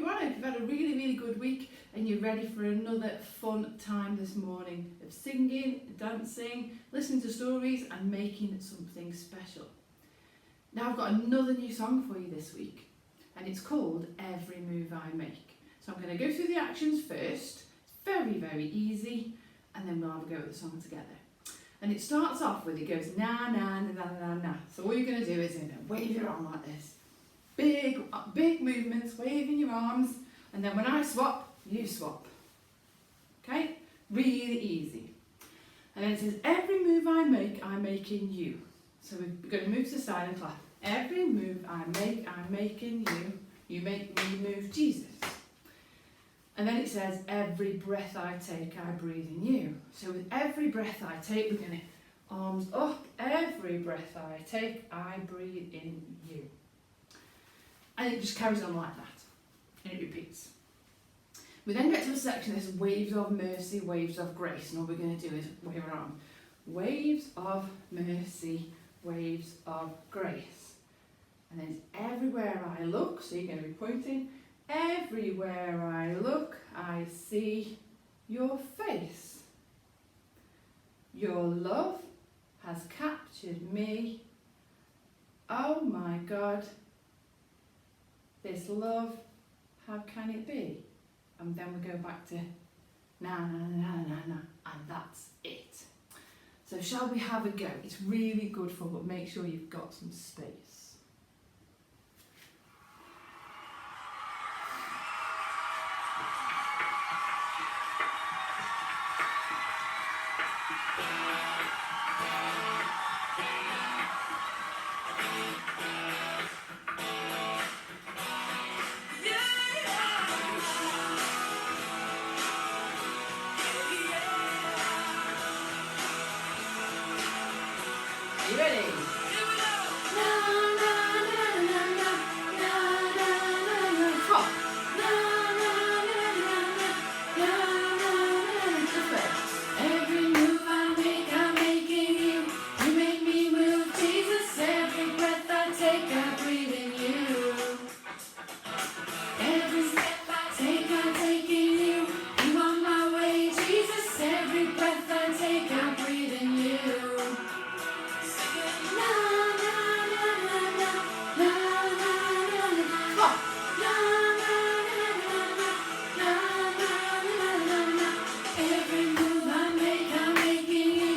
everyone. I hope you've had a really, really good week and you're ready for another fun time this morning of singing, dancing, listening to stories and making something special. Now I've got another new song for you this week and it's called Every Move I Make. So I'm going to go through the actions first. It's very, very easy, and then we'll have a go at the song together. And it starts off with, it goes na na na na na na. So all you're going to do is wave your arm like this. Big movements, waving your arms, and then when I swap, you swap. Okay? Really easy. And then it says, every move I make, I'm making you. So we're going to move to the side and clap. Every move I make, I'm making you. You make me move Jesus. And then it says, every breath I take, I breathe in you. So with every breath I take, we're going to arms up. Every breath I take, I breathe in you. And it just carries on like that. And it repeats. We then get to a section that says waves of mercy, waves of grace. And all we're going to do is wave our arm. Waves of mercy, waves of grace. And then it's everywhere I look. So you're going to be pointing. Everywhere I look, I see your face. Your love has captured me. Oh my God. This love, how can it be? And then we go back to na na na na na, and that's it. So shall we have a go? It's really good fun, but make sure you've got some space. Are you ready? Every move I make, I'm making you.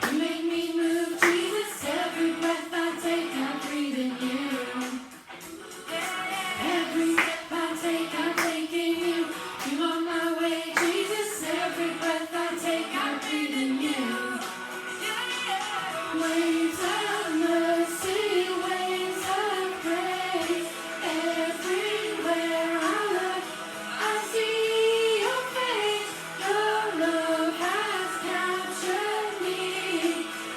You make me move, Jesus. Every breath I take, I breathe in you. Every step I take, I'm taking you. You on my way, Jesus. Every breath I take, I breathe in you. Waves of mercy, waves of grace. Everywhere I look, I see your face. Your love has captured me.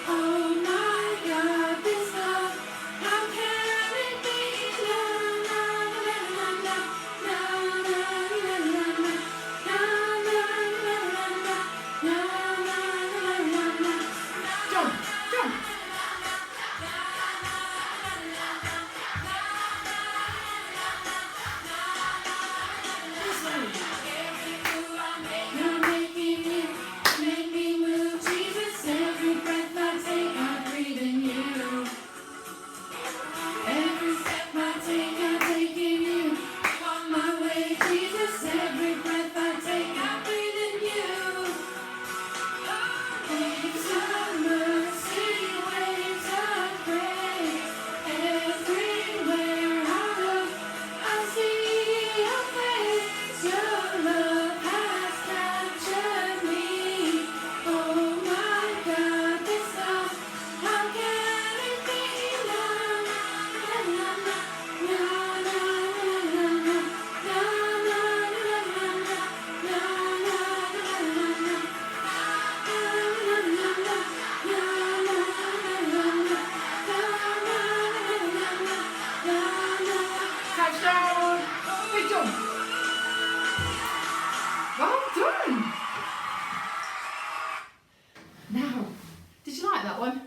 Oh my God, this love, how can it be? Na na na na na na na na na na na na na na na. Jump, jump. You're making me, make me move, Jesus. Every breath I take, I breathe in you. Every step I take, I'm taking you. On my way, Jesus. Every breath I take, I breathe in you. Waves of mercy, waves of grace. Everywhere I look, I see your face. Your love has captured me. Oh my God, this love, how can it be? Na na na na na na na na na touchdown! Big jump! Well done! Now, did you like that one?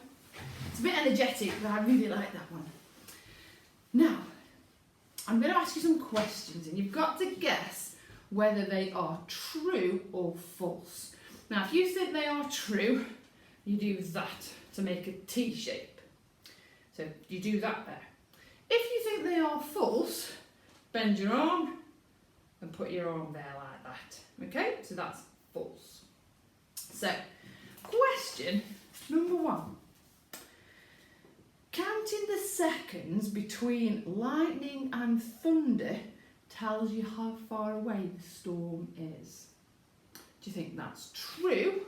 It's a bit energetic, but I really like that one. Now, I'm going to ask you some questions and you've got to guess whether they are true or false. Now, if you think they are true, you do that to make a T shape. So you do that there. If you think they are false, bend your arm and put your arm there like that. Okay, so that's false. So, question number 1. Counting the seconds between lightning and thunder tells you how far away the storm is. Do you think that's true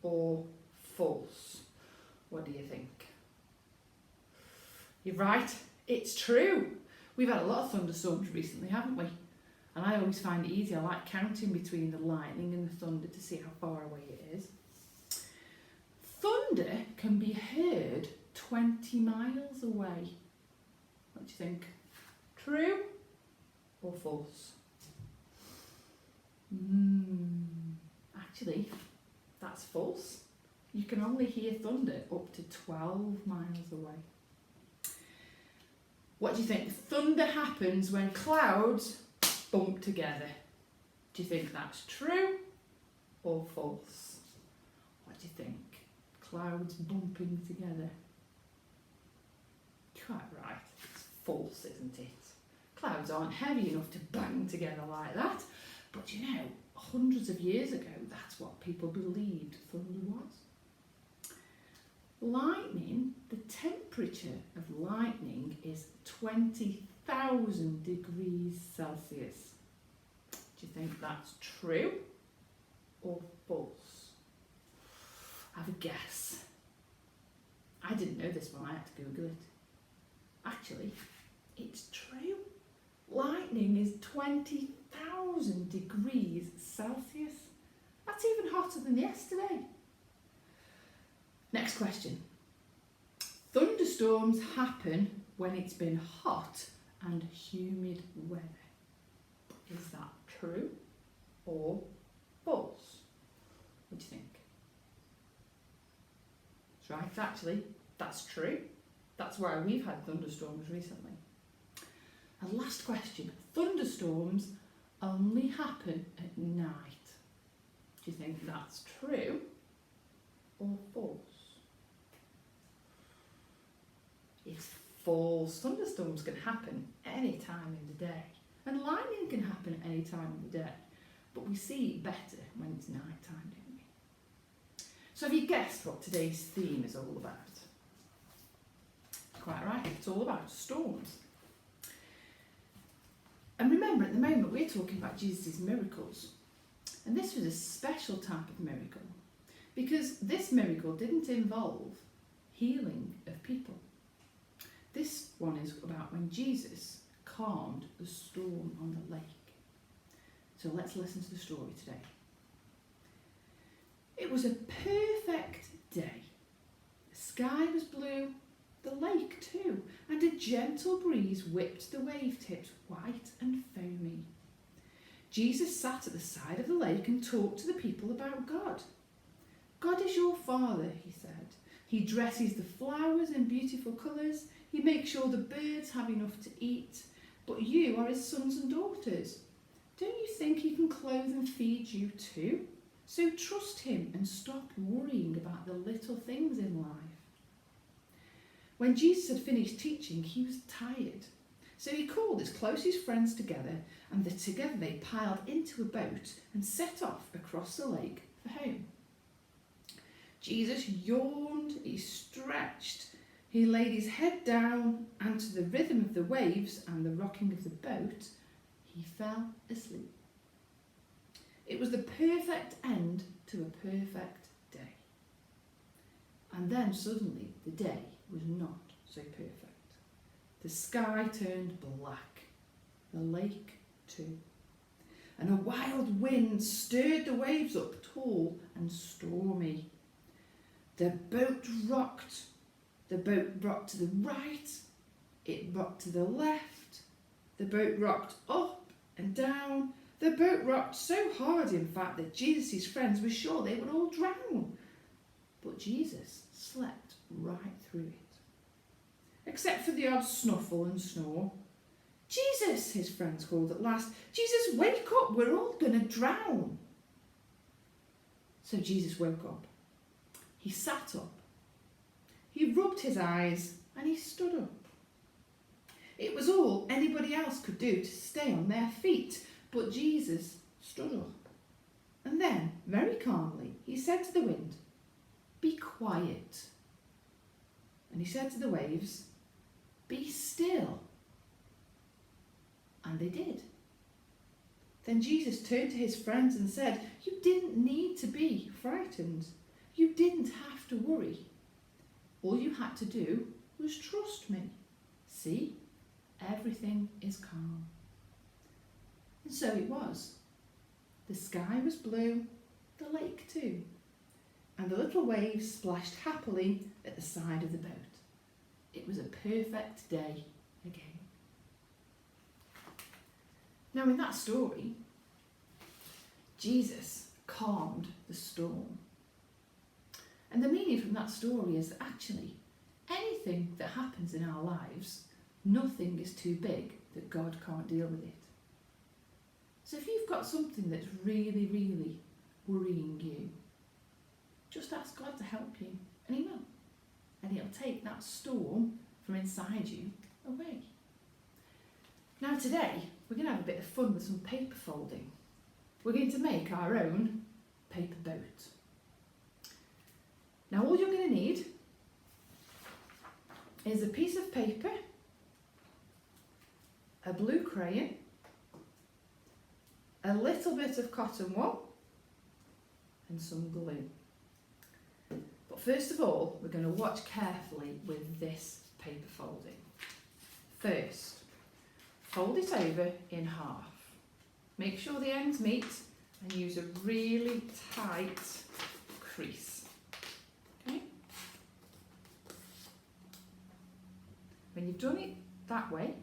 or false? What do you think? You're right, it's true. We've had a lot of thunderstorms recently, haven't we? And I always find it easy. I like counting between the lightning and the thunder to see how far away it is. Thunder can be heard 20 miles away. What do you think? True or false? Actually, that's false. You can only hear thunder up to 12 miles away. What do you think? Thunder happens when clouds bump together. Do you think that's true or false? What do you think? Clouds bumping together. Quite right. It's false, isn't it? Clouds aren't heavy enough to bang together like that. But you know, hundreds of years ago, that's what people believed thunder was. Lightning, the temperature of lightning is 20,000 degrees Celsius. Do you think that's true or false? Have a guess. I didn't know this one, I had to Google it. Actually, it's true. Lightning is 20,000 degrees Celsius. That's even hotter than yesterday. Next question. Thunderstorms happen when it's been hot and humid weather. Is that true or false? What do you think? That's right, actually, that's true. That's why we've had thunderstorms recently. And last question. Thunderstorms only happen at night. Do you think that's true or false? It's false. Thunderstorms can happen any time in the day. And lightning can happen any time in the day. But we see it better when it's night time, don't we? So have you guessed what today's theme is all about? Quite right, it's all about storms. And remember, at the moment we're talking about Jesus' miracles. And this was a special type of miracle because this miracle didn't involve healing of people. This one is about when Jesus calmed the storm on the lake. So let's listen to the story today. It was a perfect day. The sky was blue, the lake too, and a gentle breeze whipped the wave tips white and foamy. Jesus sat at the side of the lake and talked to the people about God. God is your Father, he said. He dresses the flowers in beautiful colours. He makes sure the birds have enough to eat. But you are his sons and daughters. Don't you think he can clothe and feed you too? So trust him and stop worrying about the little things in life. When Jesus had finished teaching, he was tired. So he called his closest friends together, and together they piled into a boat and set off across the lake for home. Jesus yawned, he stretched, he laid his head down, and to the rhythm of the waves and the rocking of the boat, he fell asleep. It was the perfect end to a perfect day. And then suddenly the day was not so perfect. The sky turned black, the lake too, and a wild wind stirred the waves up tall and stormy. The boat rocked. The boat rocked to the right, it rocked to the left, the boat rocked up and down. The boat rocked so hard, in fact, that Jesus' friends were sure they would all drown. But Jesus slept right through it. Except for the odd snuffle and snore, Jesus, his friends called at last. Jesus, wake up, we're all going to drown. So Jesus woke up. He sat up. He rubbed his eyes and he stood up. It was all anybody else could do to stay on their feet, but Jesus stood up. And then, very calmly, he said to the wind, "Be quiet." And he said to the waves, "Be still." And they did. Then Jesus turned to his friends and said, "You didn't need to be frightened. You didn't have to worry. All you had to do was trust me. See, everything is calm." And so it was. The sky was blue, the lake too, and the little waves splashed happily at the side of the boat. It was a perfect day again. Now in that story, Jesus calmed the storm. And the meaning from that story is that actually anything that happens in our lives, nothing is too big that God can't deal with it. So if you've got something that's really, really worrying you, just ask God to help you, and he will. And he'll take that storm from inside you away. Now today, we're going to have a bit of fun with some paper folding. We're going to make our own paper boat. Now all you're going to need is a piece of paper, a blue crayon, a little bit of cotton wool and some glue. But first of all, we're going to watch carefully with this paper folding. First, fold it over in half. Make sure the ends meet and use a really tight crease. Okay? When you've done it that way,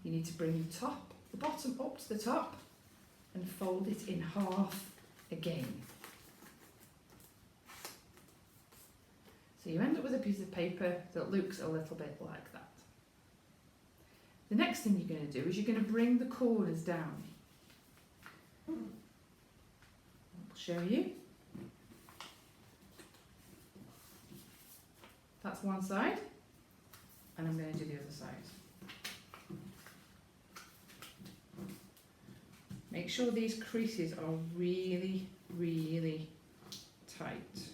you need to bring the bottom up to the top and fold it in half again. So you end up with a piece of paper that looks a little bit like that. The next thing you're going to do is you're going to bring the corners down. I'll show you. That's one side, and I'm going to do the other side. Make sure these creases are really, really tight.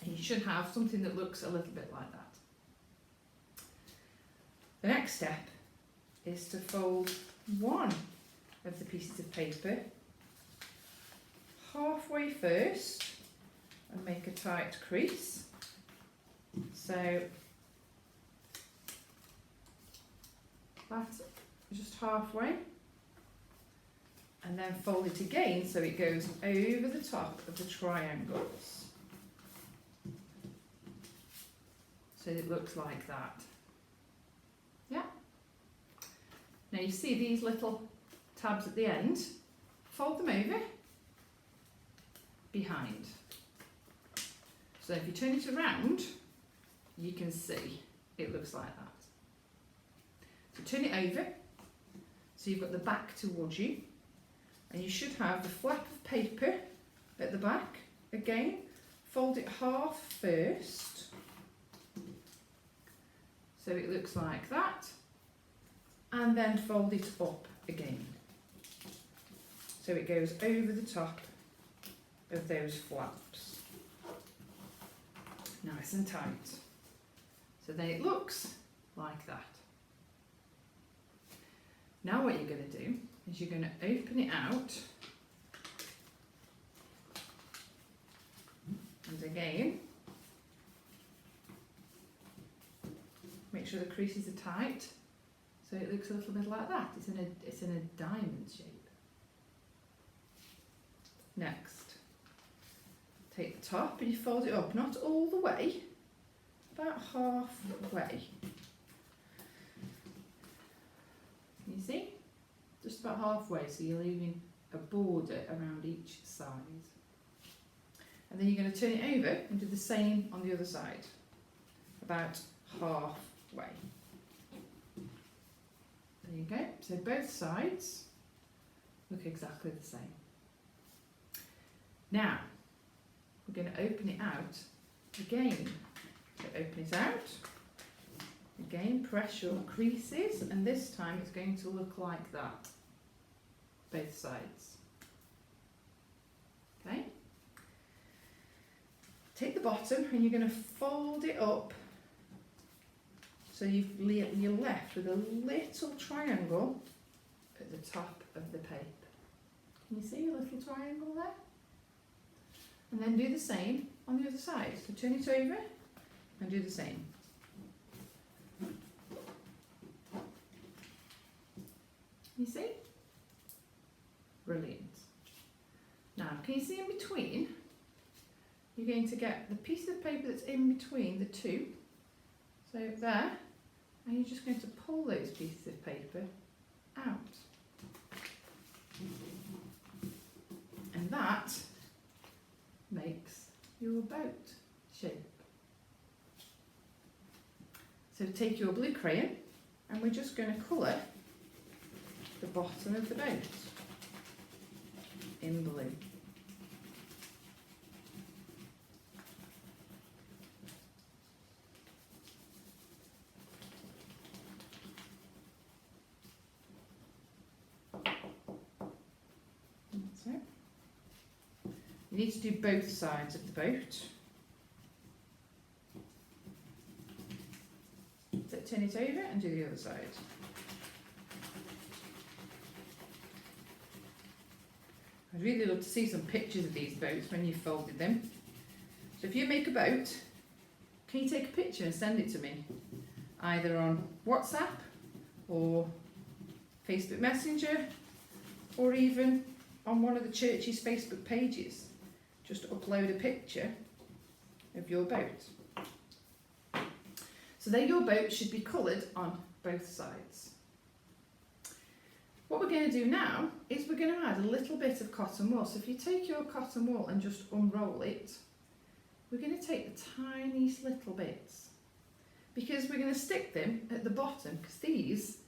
And you should have something that looks a little bit like that. The next step is to fold one of the pieces of paper halfway first and make a tight crease. So that's just halfway, and then fold it again so it goes over the top of the triangles. So it looks like that. Yeah. Now you see these little tabs at the end, fold them over behind. So if you turn it around, you can see it looks like that. So turn it over, so you've got the back towards you, and you should have the flap of paper at the back. Again, fold it half first, so it looks like that, and then fold it up again, so it goes over the top of those flaps. Nice and tight. So then it looks like that. Now what you're going to do is you're going to open it out, and again make sure the creases are tight so it looks a little bit like that. It's in a diamond shape. Next, take the top and you fold it up, not all the way, about halfway. You see? Just about halfway, so you're leaving a border around each side. And then you're going to turn it over and do the same on the other side, about halfway. way. There you go. So both sides look exactly the same. Now, we're going to open it out again. So open it out. Again, press your creases, and this time it's going to look like that. Both sides. Okay? Take the bottom and you're going to fold it up so you're left with a little triangle at the top of the paper. Can you see a little triangle there? And then do the same on the other side. So turn it over and do the same. You see? Brilliant. Now, can you see in between? You're going to get the piece of paper that's in between the two. So there, and you're just going to pull those pieces of paper out. And that makes your boat shape. So take your blue crayon and we're just going to colour the bottom of the boat in blue. That's it. You need to do both sides of the boat. So turn it over and do the other side. I'd really love to see some pictures of these boats when you've folded them. So if you make a boat, can you take a picture and send it to me? Either on WhatsApp or Facebook Messenger or even on one of the church's Facebook pages. Just upload a picture of your boat. So then your boat should be coloured on both sides. What we're going to do now is we're going to add a little bit of cotton wool. So if you take your cotton wool and just unroll it, we're going to take the tiniest little bits because we're going to stick them at the bottom because these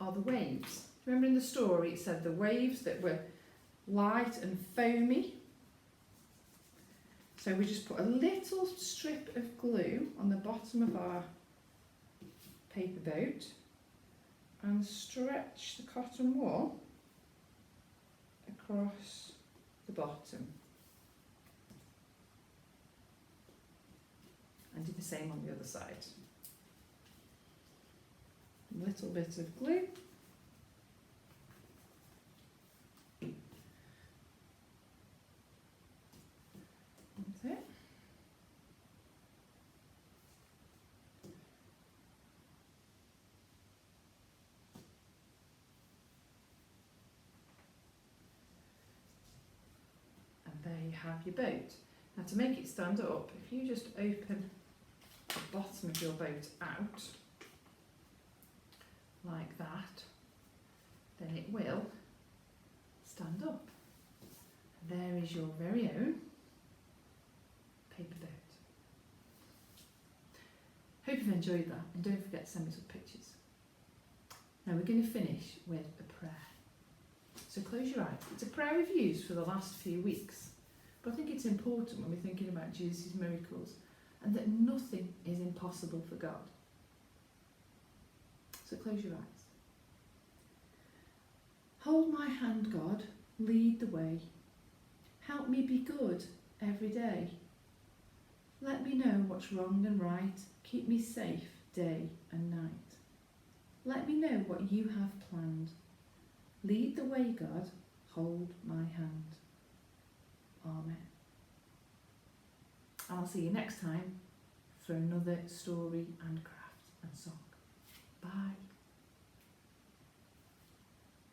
are the waves. Remember in the story it said the waves that were light and foamy. So we just put a little strip of glue on the bottom of our paper boat and stretch the cotton wool across the bottom. And do the same on the other side. A little bit of glue. That's it. And there you have your boat. Now to make it stand up, if you just open the bottom of your boat out like that, then it will stand up. And there is your very own paper boat. Hope you've enjoyed that, and don't forget to send me some pictures. Now we're going to finish with a prayer. So close your eyes. It's a prayer we've used for the last few weeks, but I think it's important when we're thinking about Jesus' miracles and that nothing is impossible for God. So close your eyes. Hold my hand, God, lead the way. Help me be good every day. Let me know what's wrong and right. Keep me safe day and night. Let me know what you have planned. Lead the way, God. Hold my hand. Amen. I'll see you next time for another story and craft and song. Bye.